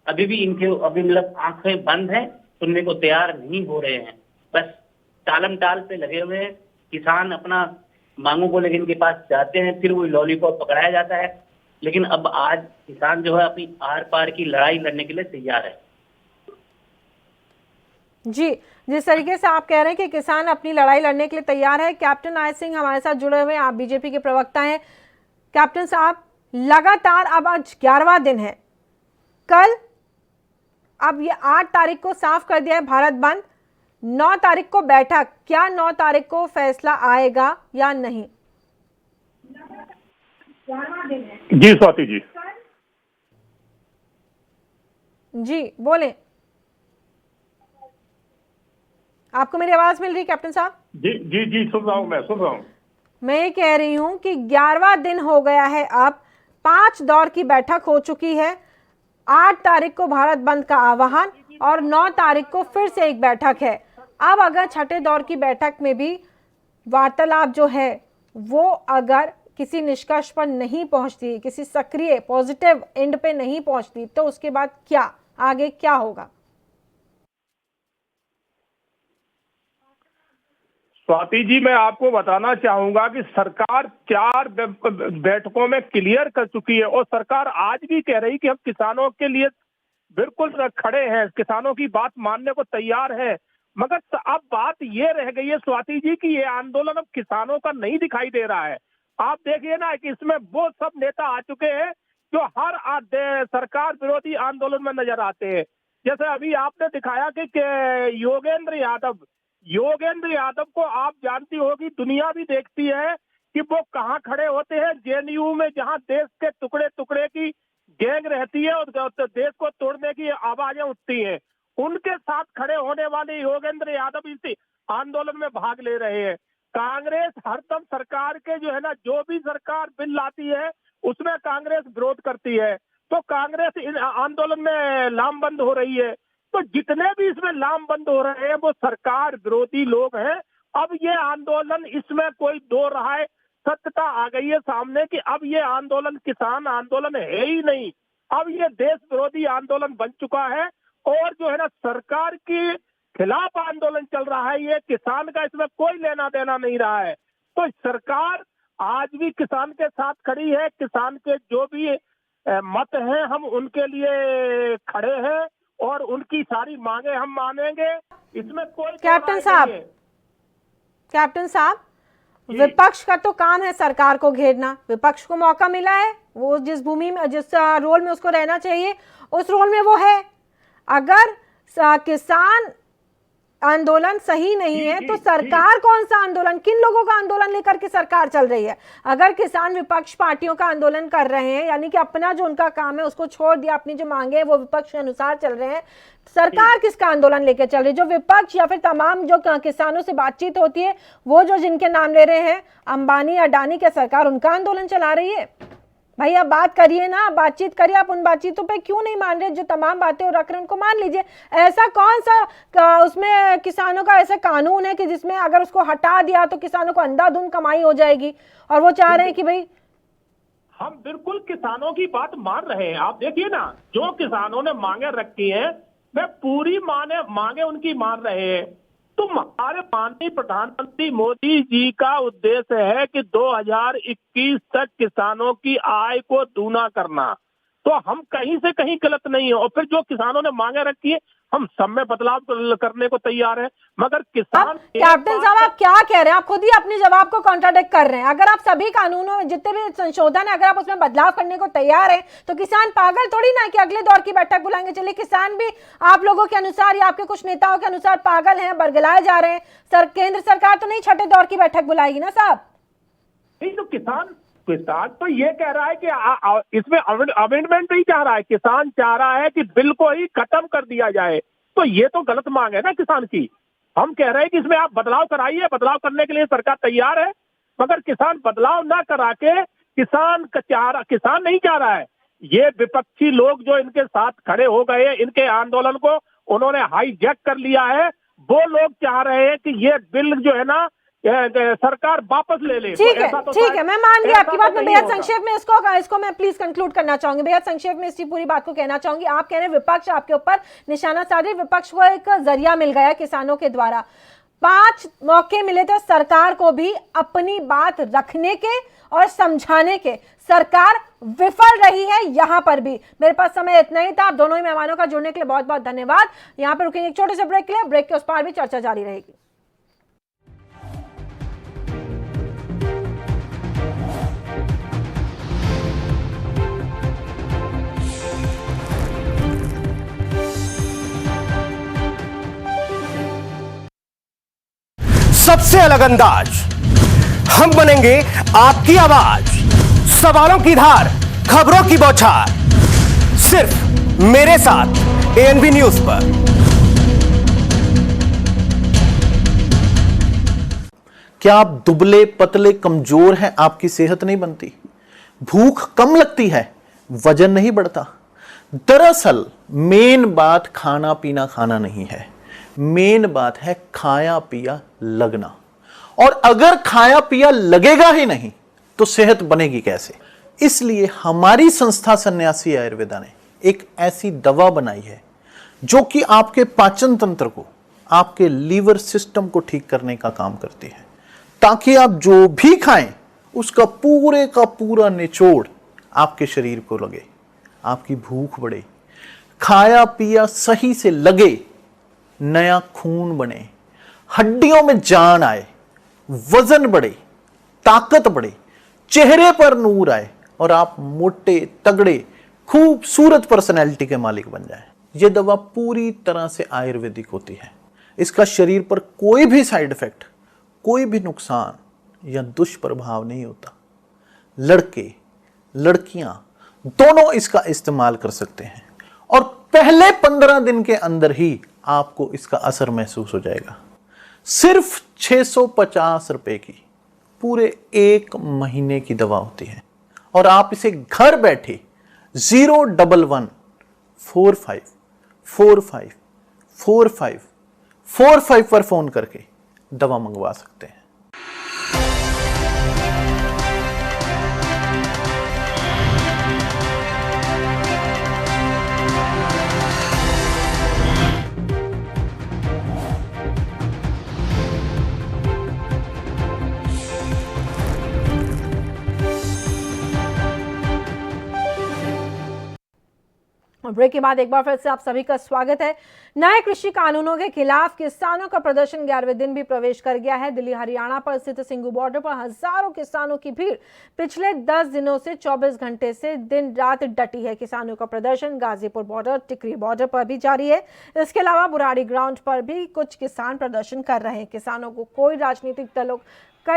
अभी मतलब आंखें बंद हैं, सुनने को तैयार नहीं हो रहे हैं। बस टालम टाल पे लगे हुए हैं। किसान अपना मांगों को लेकर इनके पास जाते हैं, फिर वो लॉलीपॉप पकड़ाया जाता है। लेकिन अब आज किसान जो है अपनी आर पार की लड़ाई लड़ने के लिए तैयार है। जी, जिस तरीके से आप कह रहे हैं कि किसान अपनी लड़ाई लड़ने के लिए तैयार है, कैप्टन आय सिंह हमारे साथ जुड़े हुए हैं, आप बीजेपी के प्रवक्ता हैं। कैप्टन साहब, लगातार अब आज 11वां दिन है, कल अब ये 8 तारीख को साफ कर दिया है भारत बंद, 9 तारीख को बैठक, क्या 9 तारीख को फैसला आएगा या नहीं? जी स्वाति जी। जी बोलें, आपको मेरी आवाज मिल रही है कैप्टन साहब? जी जी जी सुन रहा हूं, मैं सुन रहा हूं। मैं ये कह रही हूं कि 11वां दिन हो गया है, अब 5 दौर की बैठक हो चुकी है। 8 तारीख को भारत बंद का आह्वान और 9 तारीख को फिर से एक बैठक है। अब अगर छठे दौर की बैठक में भी वार्तालाप जो है वो अगर किसी निष्कर्ष पर नहीं पहुंचती, किसी सक्रिय पॉजिटिव एंड पे नहीं पहुंचती, तो उसके बाद क्या आगे क्या होगा? स्वाति जी, मैं आपको बताना चाहूंगा कि सरकार 4 बैठकों में क्लियर कर चुकी है और सरकार आज भी कह रही कि हम किसानों के लिए बिल्कुल खड़े हैं, किसानों की बात मानने को तैयार है। मगर अब बात ये रह गई है स्वाति जी कि ये आंदोलन अब किसानों का नहीं दिखाई दे रहा है। आप देखिए ना कि इसमें वो सब नेता आ चुके हैं जो हर सरकार विरोधी आंदोलन में नजर आते हैं। जैसे अभी आपने दिखाया कि योगेंद्र यादव को आप जानती होगी, दुनिया भी देखती है कि वो कहाँ खड़े होते हैं। जेएनयू में जहाँ देश के टुकड़े टुकड़े की गैंग रहती है और देश को तोड़ने की आवाजें उठती हैं, उनके साथ खड़े होने वाले योगेंद्र यादव इस आंदोलन में भाग ले रहे हैं। कांग्रेस हरदम सरकार के जो है ना, जो भी सरकार बिल लाती है उसमें कांग्रेस विरोध करती है, तो कांग्रेस इन आंदोलन में लामबंद हो रही है। तो जितने भी इसमें लामबंद हो रहे हैं वो सरकार विरोधी लोग हैं। अब ये आंदोलन, इसमें कोई दो राय सत्यता आ गई है सामने कि अब ये आंदोलन किसान आंदोलन है ही नहीं, अब ये देश विरोधी आंदोलन बन चुका है और जो है ना सरकार के खिलाफ आंदोलन चल रहा है। ये किसान का इसमें कोई लेना देना नहीं रहा है। तो सरकार आज भी किसान के साथ खड़ी है, किसान के जो भी मत हैं हम उनके लिए खड़े हैं और उनकी सारी मांगे हम मानेंगे, इसमें कोई कैप्टन साहब, विपक्ष का तो काम है सरकार को घेरना। विपक्ष को मौका मिला है, वो जिस भूमि में, जिस रोल में उसको रहना चाहिए उस रोल में वो है। अगर किसान आंदोलन सही नहीं है तो सरकार कौन सा आंदोलन, किन लोगों का आंदोलन लेकर के सरकार चल रही है? अगर किसान विपक्ष पार्टियों का आंदोलन कर रहे हैं, यानी कि अपना जो उनका काम है उसको छोड़ दिया, अपनी जो मांगे हैं वो विपक्ष के अनुसार चल रहे हैं, सरकार किसका आंदोलन लेकर चल रही है? जो विपक्ष या फिर तमाम जो किसानों से बातचीत होती है, वो जो जिनके नाम ले रहे हैं, अंबानी अडानी, क्या सरकार उनका आंदोलन चला रही है? भाई आप बात करिए ना, बातचीत करिए। आप उन बातचीतों पे क्यों नहीं मान रहे? जो तमाम बातें रख रहे हैं उनको मान लीजिए। ऐसा कौन सा उसमें किसानों का ऐसा कानून है कि जिसमें अगर उसको हटा दिया तो किसानों को अंधाधुंध कमाई हो जाएगी? और वो चाह रहे हैं कि भाई हम बिल्कुल किसानों की बात मान रहे हैं। आप देखिए ना, जो किसानों ने मांगे रखी हैं वे पूरी मांगे उनकी मान रहे हैं। तो हमारे माननीय प्रधानमंत्री मोदी जी का उद्देश्य है कि 2021 तक किसानों की आय को दूना करना, तो हम कहीं से कहीं गलत नहीं है। और फिर जो किसानों ने मांगे रखी है हम सब में बदलाव करने को तैयार हैं, मगर किसान कैप्टन साहब आप क्या कह रहे हैं? आप खुद ही अपने जवाब को कॉन्ट्राडिक्ट कर रहे हैं। अगर आप सभी कानूनों में जितने भी संशोधन है अगर आप उसमें बदलाव करने को तैयार हैं तो किसान पागल थोड़ी ना कि अगले दौर की बैठक बुलाएंगे। चलिए किसान भी आप लोगों के अनुसार या आपके कुछ नेताओं के अनुसार पागल हैं, बरगलाए जा रहे हैं। केंद्र सरकार तो नहीं छठे दौर की बैठक बुलाएगी ना साहब? नहीं तो किसान तो ये कह रहा है कि इसमें अमेंडमेंट नहीं चाह रहा है, किसान चाह रहा है कि बिल को ही खत्म कर दिया जाए। तो ये तो गलत मांग है ना किसान की। हम कह रहे हैं कि इसमें आप बदलाव कराइए, बदलाव करने के लिए सरकार तैयार है, मगर किसान बदलाव ना करा के किसान नहीं चाह रहा है। ये विपक्षी लोग जो इनके साथ खड़े हो गए, इनके आंदोलन को उन्होंने हाईजैक कर लिया है, वो लोग चाह रहे हैं कि ये बिल जो है ना सरकार वापस ले ले। ठीक है, मैं मान गई आपकी बात। मैं बेहद संक्षेप में इसको मैं प्लीज कंक्लूड करना चाहूंगी, बेहद संक्षेप में इसी पूरी बात को कहना चाहूंगी। आप कह रहे हैं विपक्ष आपके ऊपर निशाना साध रही, विपक्ष को एक जरिया मिल गया किसानों के द्वारा। 5 मौके मिले थे सरकार को भी अपनी बात रखने के और समझाने के, सरकार विफल रही है यहां पर भी। मेरे पास समय इतना ही था। आप दोनों ही मेहमानों का जुड़ने के लिए बहुत बहुत धन्यवाद। यहां पर रुकेंगे एक छोटे से ब्रेक के लिए, ब्रेक के उस पार भी चर्चा जारी रहेगी। सबसे अलग अंदाज, हम बनेंगे आपकी आवाज, सवालों की धार, खबरों की बौछार, सिर्फ मेरे साथ एएनबी न्यूज पर। क्या आप दुबले पतले कमजोर हैं, आपकी सेहत नहीं बनती, भूख कम लगती है, वजन नहीं बढ़ता? दरअसल मेन बात खाना पीना खाना नहीं है, मेन बात है खाया पिया लगना। और अगर खाया पिया लगेगा ही नहीं तो सेहत बनेगी कैसे? इसलिए हमारी संस्था सन्यासी आयुर्वेदा ने एक ऐसी दवा बनाई है जो कि आपके पाचन तंत्र को, आपके लीवर सिस्टम को ठीक करने का काम करती है, ताकि आप जो भी खाएं उसका पूरे का पूरा निचोड़ आपके शरीर को लगे, आपकी भूख बढ़े, खाया पिया सही से लगे, नया खून बने, हड्डियों में जान आए, वजन बढ़े, ताकत बढ़े, चेहरे पर नूर आए और आप मोटे तगड़े खूबसूरत पर्सनैलिटी के मालिक बन जाएं। यह दवा पूरी तरह से आयुर्वेदिक होती है। इसका शरीर पर कोई भी साइड इफेक्ट, कोई भी नुकसान या दुष्प्रभाव नहीं होता। लड़के लड़कियां दोनों इसका इस्तेमाल कर सकते हैं और पहले 15 दिन के अंदर ही आपको इसका असर महसूस हो जाएगा। सिर्फ 650 रुपए की पूरे 1 महीने की दवा होती है और आप इसे घर बैठे 01145454545 पर फोन करके दवा मंगवा सकते हैं। ब्रेक के बाद एक बार फिर से आप सभी का स्वागत है। नए कृषि कानूनों के खिलाफ किसानों का प्रदर्शन 11वें दिन भी प्रवेश कर गया है। दिल्ली हरियाणा पर स्थित सिंघू बॉर्डर पर हजारों किसानों की भीड़ पिछले 10 दिनों से 24 घंटे से दिन रात डटी है। किसानों का प्रदर्शन गाजीपुर बॉर्डर, टिकरी बॉर्डर पर भी जारी है। इसके अलावा बुराड़ी ग्राउंड पर भी कुछ किसान प्रदर्शन कर रहे हैं। किसानों को कई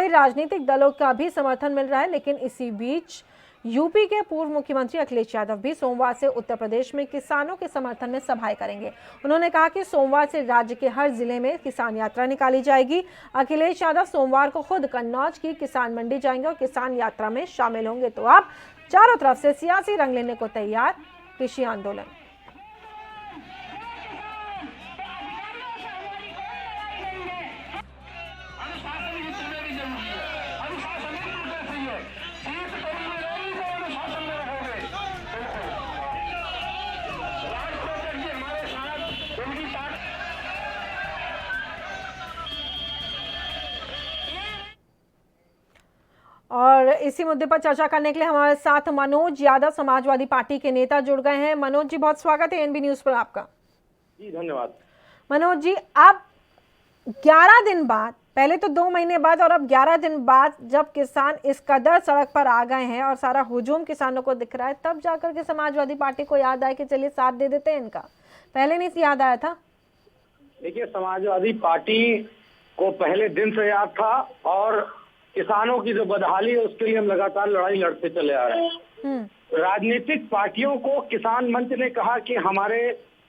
राजनीतिक दलों का भी समर्थन मिल रहा है, लेकिन इसी बीच यूपी के पूर्व मुख्यमंत्री अखिलेश यादव भी सोमवार से उत्तर प्रदेश में किसानों के समर्थन में सभाएं करेंगे। उन्होंने कहा कि सोमवार से राज्य के हर जिले में किसान यात्रा निकाली जाएगी। अखिलेश यादव सोमवार को खुद कन्नौज की किसान मंडी जाएंगे और किसान यात्रा में शामिल होंगे। तो अब चारों तरफ से सियासी रंग लेने को तैयार कृषि आंदोलन। और इसी मुद्दे पर चर्चा करने के लिए हमारे साथ मनोज यादव समाजवादी पार्टी के नेता जुड़ गए हैं। मनोज जी बहुत स्वागत है एएनबी न्यूज पर आपका। जी धन्यवाद। मनोज जी, अब 11 दिन बाद, पहले तो 2 महीने बाद और अब 11 दिन बाद जब किसान इस कदर सड़क पर आ गए हैं और सारा हुजूम किसानों को दिख रहा है, तब जाकर के समाजवादी पार्टी को याद आया कि चलिए साथ दे देते हैं इनका। पहले नहीं याद आया था? देखिए, समाजवादी पार्टी को पहले दिन से याद था और किसानों की जो बदहाली है उसके लिए हम लगातार लड़ाई लड़ते चले आ रहे हैं। राजनीतिक पार्टियों को किसान मंच ने कहा कि हमारे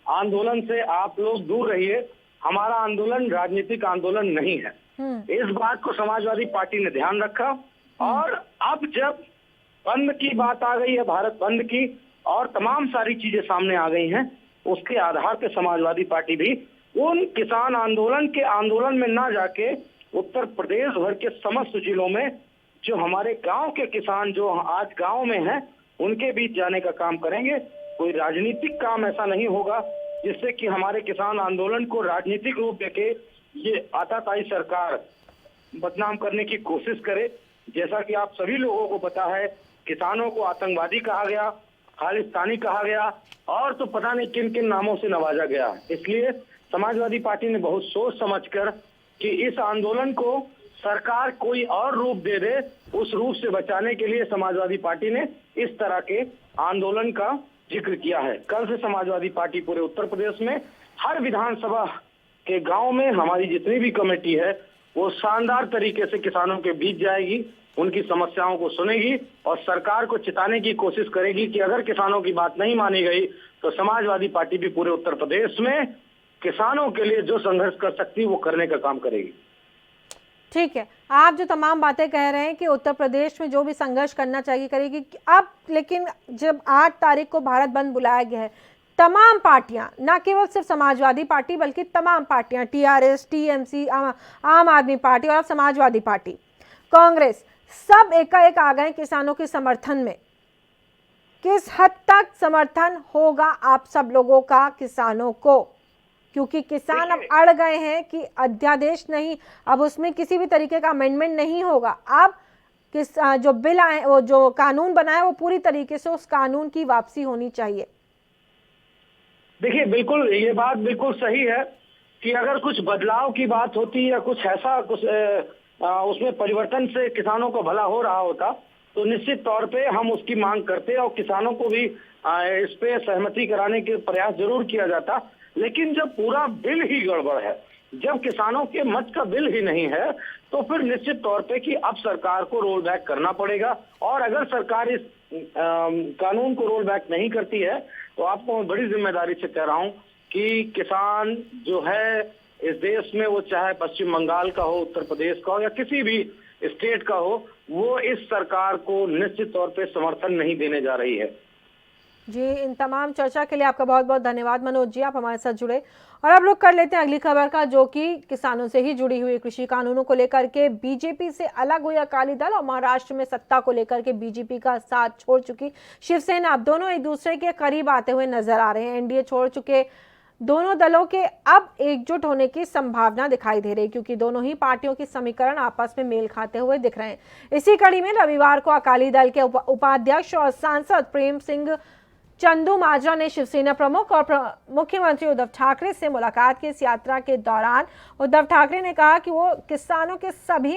आंदोलन से आप लोग दूर रहिए, हमारा आंदोलन राजनीतिक आंदोलन नहीं है। इस बात को समाजवादी पार्टी ने ध्यान रखा और अब जब बंद की बात आ गई है, भारत बंद की, और तमाम सारी चीजें सामने आ गई हैं, उसके आधार पर समाजवादी पार्टी भी उन किसान आंदोलन में ना जाके उत्तर प्रदेश भर के समस्त जिलों में जो हमारे गांव के किसान जो आज गांव में हैं उनके बीच जाने का काम करेंगे। कोई राजनीतिक काम ऐसा नहीं होगा जिससे कि हमारे किसान आंदोलन को राजनीतिक रूप देके ये आताताई सरकार बदनाम करने की कोशिश करे। जैसा कि आप सभी लोगों को पता है, किसानों को आतंकवादी कहा गया, खालिस्तानी कहा गया और तो पता नहीं किन किन नामों से नवाजा गया। इसलिए समाजवादी पार्टी ने बहुत सोच समझकर कि इस आंदोलन को सरकार कोई और रूप दे दे, उस रूप से बचाने के लिए समाजवादी पार्टी ने इस तरह के आंदोलन का जिक्र किया है। कल से समाजवादी पार्टी पूरे उत्तर प्रदेश में हर विधानसभा के गांव में हमारी जितनी भी कमेटी है वो शानदार तरीके से किसानों के बीच जाएगी, उनकी समस्याओं को सुनेगी और सरकार को चिताने की कोशिश करेगी कि अगर किसानों की बात नहीं मानी गई तो समाजवादी पार्टी भी पूरे उत्तर प्रदेश में किसानों के लिए जो संघर्ष कर सकती है वो करने का काम करेगी। ठीक है, आप जो तमाम बातें कह रहे हैं कि उत्तर प्रदेश में जो भी संघर्ष करना चाहिए करेगी, अब लेकिन जब 8 तारीख को भारत बंद बुलाया गया है, तमाम पार्टियां, ना केवल सिर्फ समाजवादी पार्टी बल्कि तमाम पार्टियां, टीआरएस, टीएमसी, आम आदमी पार्टी और अब समाजवादी पार्टी, कांग्रेस, सब एकाएक आ गए किसानों के समर्थन में। किस हद तक समर्थन होगा आप सब लोगों का किसानों को? क्योंकि किसान अब अड़ गए हैं कि अध्यादेश नहीं, अब उसमें किसी भी तरीके का अमेंडमेंट नहीं होगा। अब किस जो बिल आए, वो जो कानून बनाए, वो पूरी तरीके से उस कानून की वापसी होनी चाहिए। देखिए, बिल्कुल ये बात बिल्कुल सही है कि अगर कुछ बदलाव की बात होती या कुछ ऐसा उसमें परिवर्तन से किसानों को भला हो रहा होता तो निश्चित तौर पे हम उसकी मांग करते और किसानों को भी इस पे सहमति कराने के प्रयास जरूर किया जाता। लेकिन जब पूरा बिल ही गड़बड़ है, जब किसानों के मत का बिल ही नहीं है, तो फिर निश्चित तौर पे कि अब सरकार को रोल बैक करना पड़ेगा। और अगर सरकार इस कानून को रोल बैक नहीं करती है तो आपको मैं बड़ी जिम्मेदारी से कह रहा हूं कि किसान जो है इस देश में, वो चाहे पश्चिम बंगाल का हो, उत्तर प्रदेश का हो या किसी भी स्टेट का हो, वो इस सरकार को निश्चित तौर पे समर्थन नहीं देने जा रही है। जी, इन तमाम चर्चा के लिए आपका बहुत बहुत धन्यवाद मनोज जी, आप हमारे साथ जुड़े। और अब रुक कर लेते हैं अगली खबर का, जो कि किसानों से ही जुड़ी हुई। कृषि कानूनों को लेकर के बीजेपी से अलग हुई अकाली दल और महाराष्ट्र में सत्ता को लेकर के बीजेपी का साथ छोड़ चुकी शिवसेना, अब दोनों एक दूसरे के करीब आते हुए नजर आ रहे हैं। एनडीए छोड़ चुके दोनों दलों के अब एकजुट होने की संभावना दिखाई दे रही, क्योंकि दोनों ही पार्टियों की समीकरण आपस में मेल खाते हुए दिख रहे हैं। इसी कड़ी में रविवार को अकाली दल के उपाध्यक्ष और सांसद प्रेम सिंह चंदू माजरा ने शिवसेना प्रमुख और मुख्यमंत्री उद्धव ठाकरे से मुलाकात की। इस यात्रा के दौरान उद्धव ठाकरे ने कहा कि वो किसानों के सभी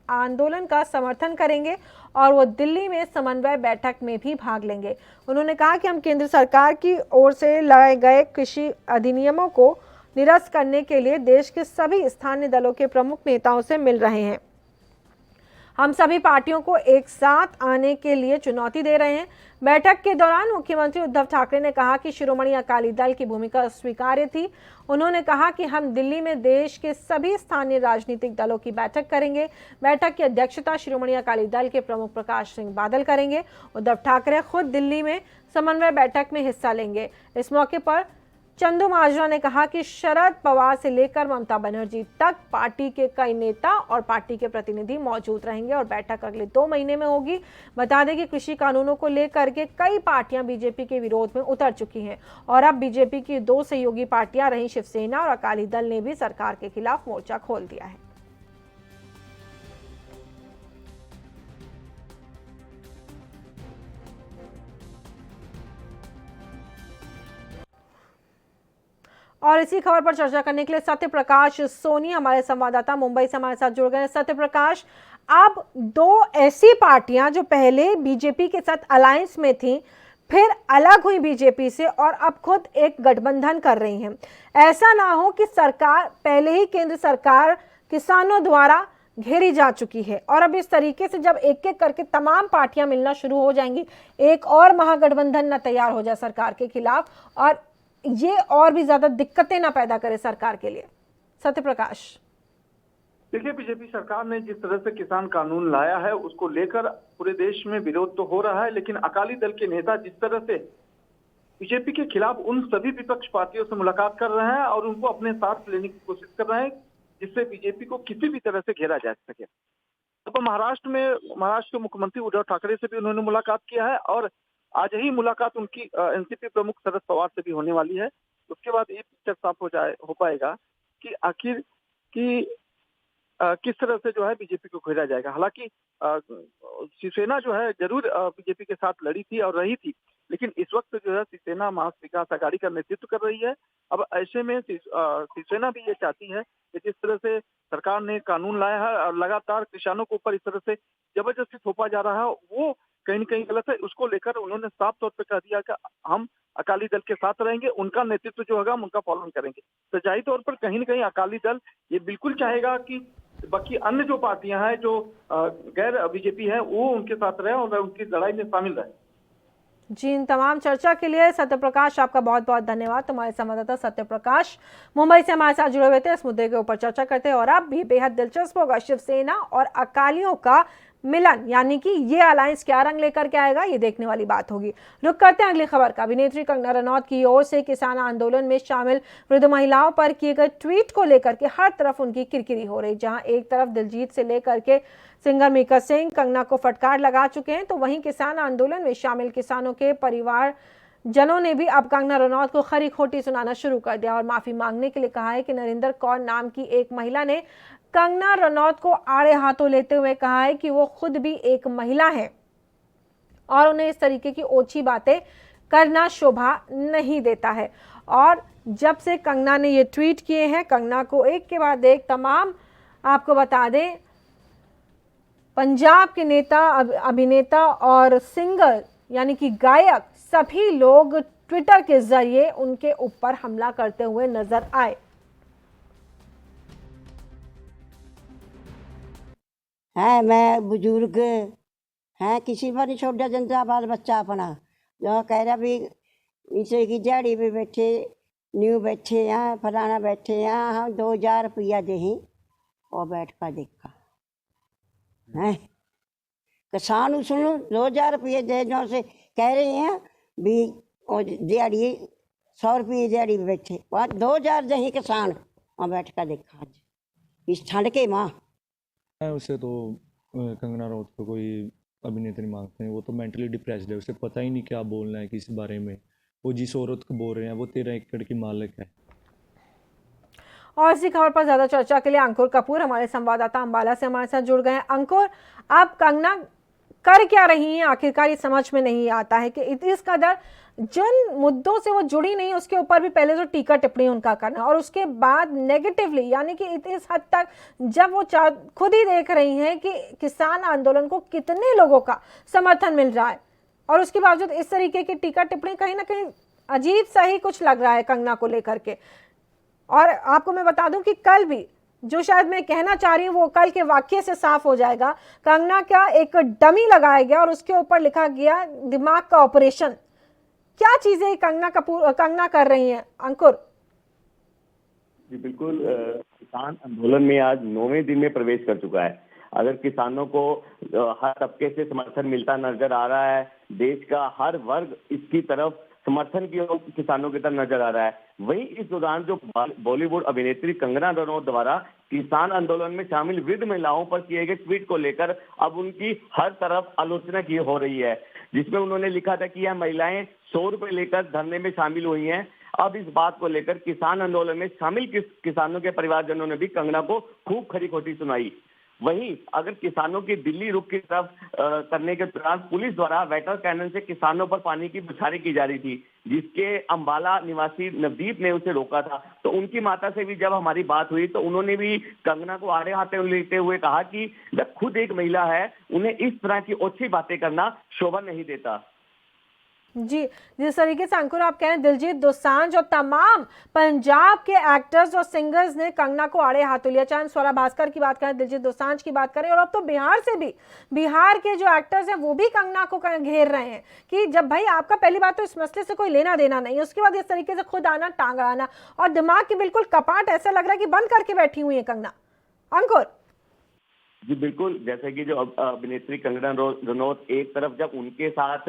आंदोलन का समर्थन करेंगे और वो दिल्ली में समन्वय बैठक में भी भाग लेंगे। उन्होंने कहा कि हम केंद्र सरकार की ओर से लाए गए कृषि अधिनियमों को निरस्त करने के लिए देश के सभी स्थानीय दलों के प्रमुख नेताओं से मिल रहे हैं। हम सभी पार्टियों को एक साथ आने के लिए चुनौती दे रहे हैं। बैठक के दौरान मुख्यमंत्री उद्धव ठाकरे ने कहा कि शिरोमणि अकाली दल की भूमिका स्वीकार्य थी। उन्होंने कहा कि हम दिल्ली में देश के सभी स्थानीय राजनीतिक दलों की बैठक करेंगे। बैठक की अध्यक्षता शिरोमणि अकाली दल के प्रमुख प्रकाश सिंह बादल करेंगे। उद्धव ठाकरे खुद दिल्ली में समन्वय बैठक में हिस्सा लेंगे। इस मौके पर चंदू माजरा ने कहा कि शरद पवार से लेकर ममता बनर्जी तक पार्टी के कई नेता और पार्टी के प्रतिनिधि मौजूद रहेंगे और बैठक अगले 2 महीने में होगी। बता दें कि कृषि कानूनों को लेकर के कई पार्टियां बीजेपी के विरोध में उतर चुकी हैं और अब बीजेपी की 2 सहयोगी पार्टियां रही शिवसेना और अकाली दल ने भी सरकार के खिलाफ मोर्चा खोल दिया है। और इसी खबर पर चर्चा करने के लिए सत्य प्रकाश सोनी हमारे संवाददाता मुंबई से हमारे साथ जुड़ गए हैं। सत्य प्रकाश, अब दो ऐसी पार्टियां जो पहले बीजेपी के साथ अलायंस में थी, फिर अलग हुई बीजेपी से और अब खुद एक गठबंधन कर रही हैं। ऐसा ना हो कि सरकार पहले ही केंद्र सरकार किसानों द्वारा घेरी जा चुकी है और अब इस तरीके से जब एक एक करके तमाम पार्टियां मिलना शुरू हो जाएंगी, एक और महागठबंधन न तैयार हो जाए सरकार के खिलाफ और ये और भी ज्यादा दिक्कतें ना पैदा करे सरकार के लिए। सत्य प्रकाश, देखिए, बीजेपी सरकार ने जिस तरह से किसान कानून लाया है उसको लेकर पूरे देश में विरोध तो हो रहा है, लेकिन अकाली दल के नेता जिस तरह से बीजेपी के खिलाफ उन सभी विपक्ष पार्टियों से मुलाकात कर रहे हैं और उनको अपने साथ लेने की कोशिश कर रहे हैं जिससे बीजेपी को किसी भी तरह से घेरा जा सके। तो महाराष्ट्र के मुख्यमंत्री उद्धव ठाकरे से भी उन्होंने मुलाकात किया है और आज ही मुलाकात उनकी एनसीपी प्रमुख शरद पवार से भी होने वाली है। उसके बाद ये पिक्चर साफ हो पाएगा कि आखिर किस तरह से जो है बीजेपी को घेरा जाएगा। हालांकि शिवसेना जो है जरूर बीजेपी के साथ लड़ी थी और रही थी, लेकिन इस वक्त जो है शिवसेना महाविकास अघाड़ी का नेतृत्व कर रही है। अब ऐसे में शिवसेना भी ये चाहती है कि जिस तरह से सरकार ने कानून लाया है और लगातार किसानों के ऊपर इस तरह से जबरदस्ती थोपा जा रहा है, वो कहीं न कहीं गलत है। उसको लेकर उन्होंने साफ तौर पर कह दिया कि हम अकाली दल के साथ रहेंगे, उनका नेतृत्व जो होगा हम उनका पालन करेंगे। तो जाहिर तौर पर कहीं न कहीं अकाली दल ये बिल्कुल चाहेगा कि बाकी अन्य जो पार्टियां हैं जो गैर बीजेपी है वो उनके साथ रहे और उनकी लड़ाई में शामिल रहे। जी, इन तमाम चर्चा के लिए सत्य प्रकाश आपका बहुत बहुत धन्यवाद। तुम्हारे संवाददाता सत्य प्रकाश मुंबई से हमारे साथ जुड़े हुए थे, इस मुद्दे के ऊपर चर्चा करते हैं। और अब भी बेहद दिलचस्प होगा शिवसेना और अकालियों का मिलन, यानी कि ये अलायंस क्या रंग लेकर के आएगा, ये देखने वाली बात होगी। रुक करते हैं अगली खबर का। अभिनेत्री कंगना रनौत की ओर से किसान आंदोलन में शामिल वृद्ध महिलाओं पर किए गए ट्वीट को लेकर के हर तरफ उनकी किरकिरी हो रही। जहां एक तरफ दिलजीत से लेकर के सिंगर मीका सिंह कंगना को फटकार लगा चुके हैं, तो वहीं किसान आंदोलन में शामिल किसानों के परिवार जनों ने भी अब कंगना रनौत को खरी खोटी सुनाना शुरू कर दिया और माफी मांगने के लिए कहा है कि नरेंद्र कौर नाम की एक महिला ने कंगना रनौत को आड़े हाथों लेते हुए कहा है कि वो खुद भी एक महिला है और उन्हें इस तरीके की ओछी बातें करना शोभा नहीं देता है। और जब से कंगना ने ये ट्वीट किए हैं, कंगना को एक के बाद एक तमाम, आपको बता दें, पंजाब के नेता, अभिनेता और सिंगर यानी कि गायक, सभी लोग ट्विटर के जरिए उनके ऊपर हमला करते हुए नजर आए। है मैं बुजुर्ग हैं, किसी पर नहीं छोड़ा जनता बाल बच्चा अपना जो कह रहा भी इसे की दिहाड़ी पे बैठे न्यू बैठे हैं, फलाना बैठे हैं, हम 2000 रुपया दे और बैठ कर देखा है किसान सुनो 2000 रुपये दे जो से कह रहे हैं भी दिहाड़ी 100 रुपये दिहाड़ी पे बैठे, वहाँ 2000 दे किसान वहाँ बैठ कर देखा आज इस ठंड के माँ। उसे तो कंगना रनौत को कोई अभिनेत्री मांगते हैं, वो तो मेंटली डिप्रेस्ड है, उसे पता ही नहीं क्या बोलना है किस बारे में। वो जिस औरत को बोल रहे हैं वो 13 एकड़ की मालिक है। और इसी खबर पर ज्यादा चर्चा के लिए अंकुर कपूर हमारे संवाददाता अंबाला से हमारे साथ जुड़ गए हैं। अंकुर, अब कंगना कर क्या रही हैं आखिरकार, ये समझ में नहीं आता है कि इस कदर जिन मुद्दों से वो जुड़ी नहीं उसके ऊपर भी पहले तो टीका टिप्पणी उनका करना और उसके बाद नेगेटिवली, यानी कि इस हद तक जब वो खुद ही देख रही हैं कि किसान आंदोलन को कितने लोगों का समर्थन मिल रहा है और उसके बावजूद इस तरीके की टीका टिप्पणी, कहीं ना कहीं अजीब सा ही कुछ लग रहा है कंगना को लेकर के। और आपको मैं बता दूं कि कल भी जो शायद मैं कहना चाह रही हूँ वो कल के वाक्य से साफ हो जाएगा। कंगना का एक डमी लगाया गया और उसके ऊपर लिखा गया दिमाग का ऑपरेशन। क्या चीजें कंगना कर रही हैं अंकुर? जी बिल्कुल, किसान आंदोलन में आज 9वें दिन में प्रवेश कर चुका है। अगर किसानों को हर तबके से समर्थन मिलता नजर आ रहा है, देश का हर वर्ग इसकी तरफ समर्थन की ओर किसानों की तरफ नजर आ रहा है, वहीं इस दौरान जो बॉलीवुड अभिनेत्री कंगना रनौत द्वारा किसान आंदोलन में शामिल वृद्ध महिलाओं पर किए गए ट्वीट को लेकर अब उनकी हर तरफ आलोचना की हो रही है, जिसमें उन्होंने लिखा था कि यह महिलाएं 100 रुपए लेकर धरने में शामिल हुई हैं। अब इस बात को लेकर किसान आंदोलन में शामिल किसानों के परिवारजनों ने भी कंगना को खूब खरी खोटी सुनाई। वहीं अगर किसानों की दिल्ली रुख की तरफ करने के दौरान पुलिस द्वारा वाटर कैनन से किसानों पर पानी की बौछारें की जा रही थी, जिसके अंबाला निवासी नवदीप ने उसे रोका था। तो उनकी माता से भी जब हमारी बात हुई तो उन्होंने भी कंगना को आड़े हाथे लेते हुए कहा कि जब खुद एक महिला है, उन्हें इस तरह की ओछी बातें करना शोभा नहीं देता। जी, जिस तरीके से अंकुर आप कह रहे हैं, दिलजीत दोसांझ और तमाम पंजाब के एक्टर्स और सिंगर्स ने कंगना को आड़े हाथों लिया, चाहे स्वरा भास्कर की बात करें, दिलजीत दोसांझ की बात करें, और अब तो बिहार से भी, बिहार के जो एक्टर्स हैं वो भी कंगना को घेर रहे हैं कि जब भाई आपका पहली बात तो इस मसले से कोई लेना देना नहीं, उसके बाद इस तरीके से खुद आना, टांग आना, और दिमाग के बिल्कुल कपाट ऐसा लग रहा है कि बंद करके बैठी हुई है कंगना। अंकुर जी बिल्कुल, जैसे कि जो अभिनेत्री कंगना रनौत एक तरफ जब उनके साथ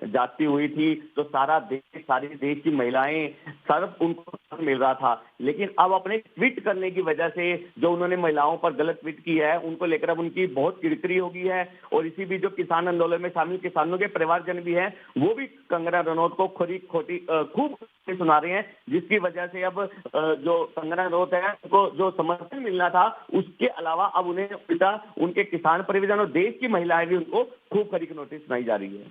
जाती हुई थी तो सारा देश, सारी देश की महिलाएं सब उनको मिल रहा था, लेकिन अब अपने ट्वीट करने की वजह से जो उन्होंने महिलाओं पर गलत ट्वीट की है, उनको लेकर अब उनकी बहुत किरकिरी हो गई है। और इसी भी जो किसान आंदोलन में शामिल किसानों के परिवारजन भी हैं, वो भी कंगना रनौत को खूब सुना रहे हैं, जिसकी वजह से अब जो कंगना रनौत है उनको जो समर्थन मिलना था उसके अलावा अब उन्हें उल्टा उनके किसान परिवारजन और देश की महिलाएं भी उनको खूब कड़ी नोटिस सुनाई जा रही है।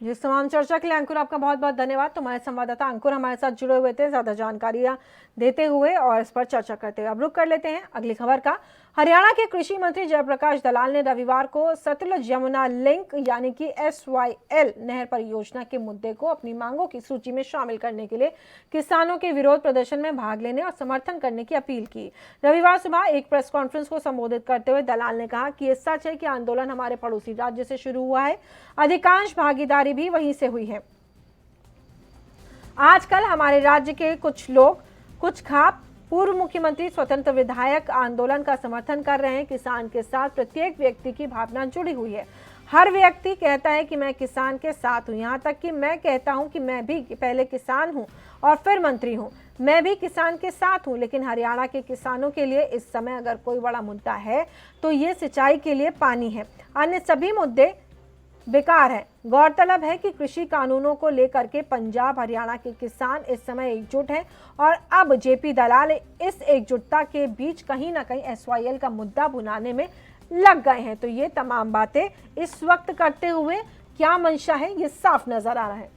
जिस तमाम चर्चा के लिए अंकुर आपका बहुत बहुत धन्यवाद। तुम्हारे संवाददाता अंकुर हमारे साथ जुड़े हुए थे, ज्यादा जानकारियां देते हुए और इस पर चर्चा करते हुए। अब रुक कर लेते हैं अगली खबर का। हरियाणा के कृषि मंत्री जयप्रकाश दलाल ने रविवार को सतलुज यमुना लिंक यानी कि SYL नहर परियोजना के मुद्दे को अपनी मांगों की सूची में शामिल करने के लिए किसानों के विरोध प्रदर्शन में भाग लेने और समर्थन करने की अपील की। रविवार सुबह एक प्रेस कॉन्फ्रेंस को संबोधित करते हुए दलाल ने कहा कि ये सच है कि आंदोलन हमारे पड़ोसी राज्य से शुरू हुआ है, अधिकांश भागीदारी भी वहीं से हुई है। आजकल हमारे राज्य के कुछ लोग, कुछ खाप पूर्व मुख्यमंत्री, स्वतंत्र विधायक आंदोलन का समर्थन कर रहे हैं। किसान के साथ प्रत्येक व्यक्ति की भावना जुड़ी हुई है। हर व्यक्ति कहता है कि मैं किसान के साथ हूं, यहां तक कि मैं कहता हूं कि मैं भी पहले किसान हूं और फिर मंत्री हूं। मैं भी किसान के साथ हूं, लेकिन हरियाणा के किसानों के लिए इस समय अगर कोई बड़ा मुद्दा है तो ये सिंचाई के लिए पानी है, अन्य सभी मुद्दे बेकार है। गौरतलब है कि कृषि कानूनों को लेकर के पंजाब हरियाणा के किसान इस समय एकजुट हैं और अब जेपी दलाल इस एकजुटता के बीच कहीं ना कहीं SYL का मुद्दा भुनाने में लग गए हैं। तो ये तमाम बातें इस वक्त करते हुए क्या मंशा है ये साफ नजर आ रहा है।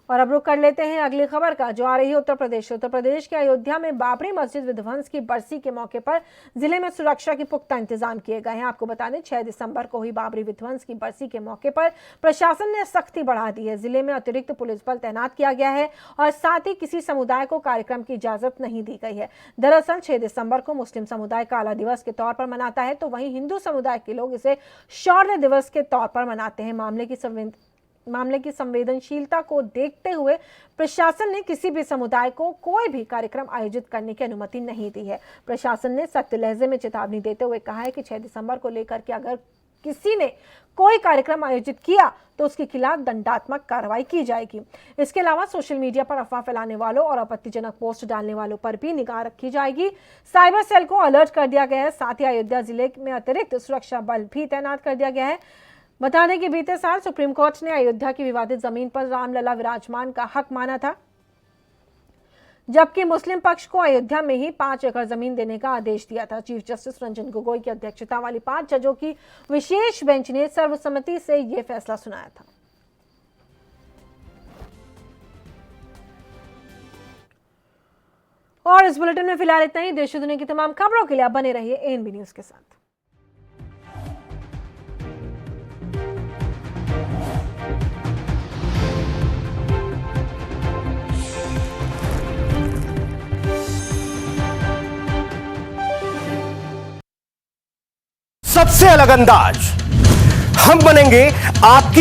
और अब रुक कर लेते हैं अगली खबर का, जो आ रही है उत्तर प्रदेश। उत्तर प्रदेश के अयोध्या में बाबरी मस्जिद विध्वंस की बरसी के मौके पर जिले में सुरक्षा के पुख्ता इंतजाम किए गए हैं। आपको बता दें 6 दिसंबर को हुई बाबरी विध्वंस की बरसी के मौके पर प्रशासन ने सख्ती बढ़ा दी है। जिले में अतिरिक्त पुलिस बल तैनात किया गया है और साथ ही किसी समुदाय को कार्यक्रम की इजाजत नहीं दी गई है। दरअसल 6 दिसंबर को मुस्लिम समुदाय काला दिवस के तौर पर मनाता है, तो वहीं हिंदू समुदाय के लोग इसे शौर्य दिवस के तौर पर मनाते हैं। मामले की संवेदनशीलता को देखते हुए प्रशासन ने किसी भी समुदाय को कोई भी कार्यक्रम आयोजित करने की अनुमति नहीं दी है। प्रशासन ने सख्त लहजे में चेतावनी देते हुए कहा है कि 6 दिसंबर को लेकर के अगर किसी ने कोई कार्यक्रम आयोजित किया तो उसके खिलाफ दंडात्मक कार्रवाई की जाएगी। इसके अलावा सोशल मीडिया पर अफवाह फैलाने वालों और आपत्तिजनक पोस्ट डालने वालों पर भी निगाह रखी जाएगी। साइबर सेल को अलर्ट कर दिया गया है। साथ ही अयोध्या जिले में अतिरिक्त सुरक्षा बल भी तैनात कर दिया गया है। बता दें कि बीते साल सुप्रीम कोर्ट ने अयोध्या की विवादित जमीन पर रामलला विराजमान का हक माना था, जबकि मुस्लिम पक्ष को अयोध्या में ही 5 एकड़ जमीन देने का आदेश दिया था। चीफ जस्टिस रंजन गोगोई की अध्यक्षता वाली 5 जजों की विशेष बेंच ने सर्वसम्मति से यह फैसला सुनाया था। और इस बुलेटिन में फिलहाल इतना ही। देश और दुनिया की तमाम खबरों के लिए आप बने रहिए ANB न्यूज के साथ। सबसे अलग अंदाज, हम बनेंगे आपकी